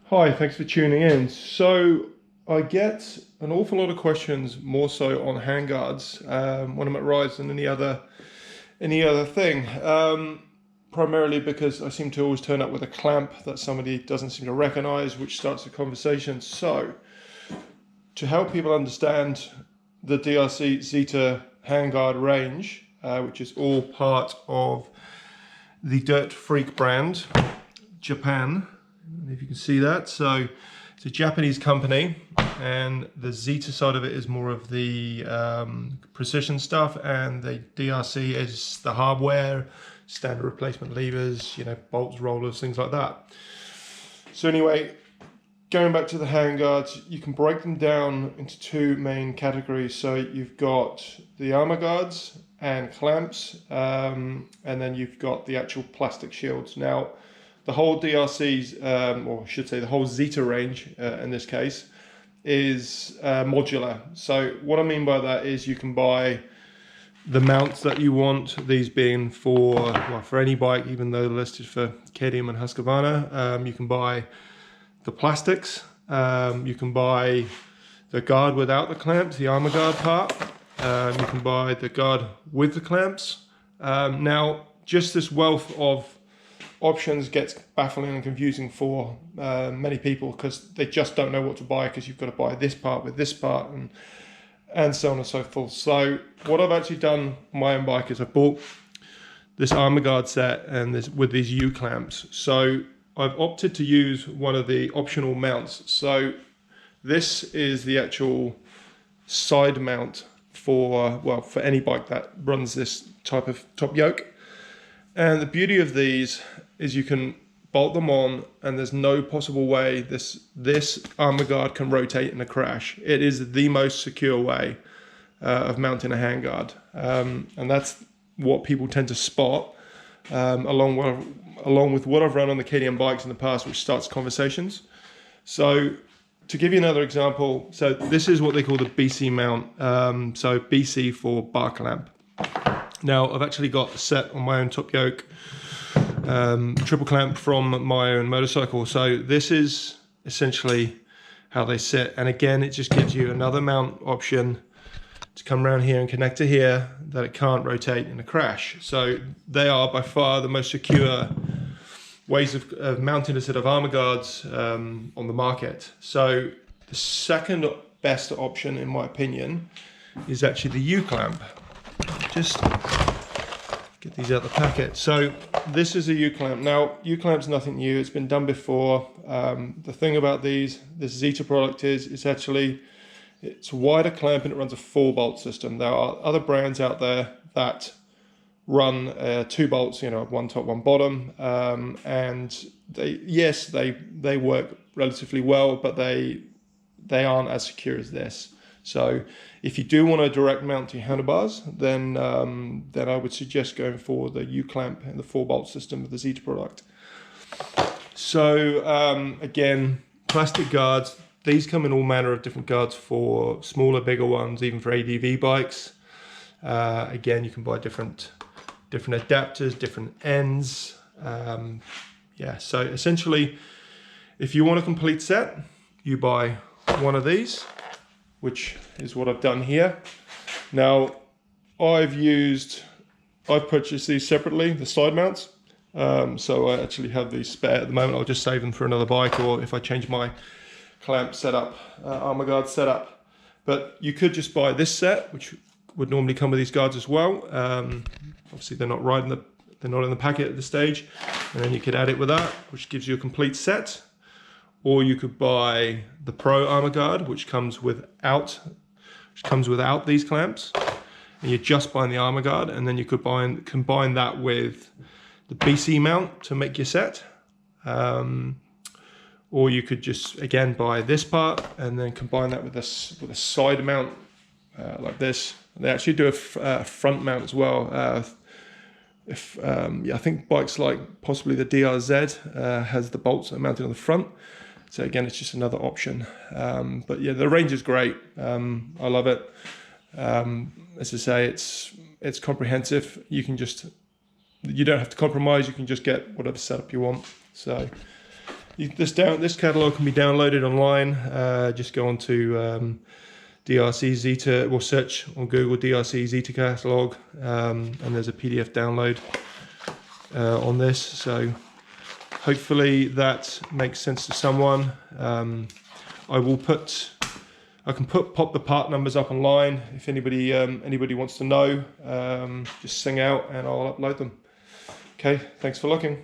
Hi, thanks for tuning in. So I get an awful lot of questions, more so on handguards when I'm at rides than any other thing. Primarily because I seem to always turn up with a clamp that somebody doesn't seem to recognize, which starts a conversation. So to help people understand the DRC Zeta handguard range, which is all part of the Dirt Freak brand, Japan. If you can see that, so it's a Japanese company, and the Zeta side of it is more of the precision stuff, and the DRC is the hardware, standard replacement levers, bolts, rollers, things like that. So anyway, going back to the handguards, you can break them down into two main categories. So you've got the armor guards and clamps, and then you've got the actual plastic shields. Now, the whole DRC's, or I should say the whole Zeta range in this case, is modular. So what I mean by that is you can buy the mounts that you want, these being for any bike, even though they're listed for KTM and Husqvarna. You can buy the plastics, you can buy the guard without the clamps, the armor guard part, you can buy the guard with the clamps. Now, just this wealth of options gets baffling and confusing for many people, because they just don't know what to buy, because you've got to buy this part with this part and so on and so forth. So what I've actually done on my own bike is I bought this armor guard set and this with these U clamps. So I've opted to use one of the optional mounts. So this is the actual side mount for any bike that runs this type of top yoke. And the beauty of these is you can bolt them on, and there's no possible way this armor guard can rotate in a crash. It is the most secure way of mounting a handguard, and that's what people tend to spot, along with what I've run on the KTM bikes in the past, which starts conversations. So to give you another example, so this is what they call the BC mount, so BC for bar clamp. Now, I've actually got a set on my own top yoke, triple clamp from my own motorcycle. So this is essentially how they sit. And again, it just gives you another mount option to come around here and connect to here that it can't rotate in a crash. So they are by far the most secure ways of mounting a set of armor guards on the market. So the second best option, in my opinion, is actually the U-clamp. Just get these out of the packet. So this is a U-clamp. Now, U-clamp's nothing new. It's been done before. The thing about this Zeta product is it's a wider clamp, and it runs a 4-bolt system. There are other brands out there that run 2 bolts, one top, one bottom, and they work relatively well, but they aren't as secure as this. So if you do want a direct mount to your handlebars, then I would suggest going for the U-clamp and the 4-bolt system of the Zeta product. So again, plastic guards. These come in all manner of different guards for smaller, bigger ones, even for ADV bikes. Again, you can buy different adapters, different ends. So essentially, if you want a complete set, you buy one of these, which is what I've done here. Now, I've purchased these separately, the side mounts. So I actually have these spare at the moment. I'll just save them for another bike, or if I change my clamp setup, armor guard setup. But you could just buy this set, which would normally come with these guards as well. Obviously, they're not in the packet at this stage, and then you could add it with that, which gives you a complete set. Or you could buy the Pro armor guard, which comes without these clamps, and you're just buying the armor guard, and then you could combine that with the BC mount to make your set. Or you could just again buy this part and then combine that with a side mount like this. They actually do a front mount as well. I think bikes like possibly the DRZ has the bolts mounted on the front. So again, it's just another option. But yeah, the range is great. I love it. As I say, it's comprehensive. You don't have to compromise. You can just get whatever setup you want. So This catalog can be downloaded online. Just go on to DRC Zeta, or search on Google DRC Zeta catalog, and there's a PDF download on this. So hopefully that makes sense to someone. I can pop the part numbers up online if anybody wants to know. Just sing out and I'll upload them. Okay, thanks for looking.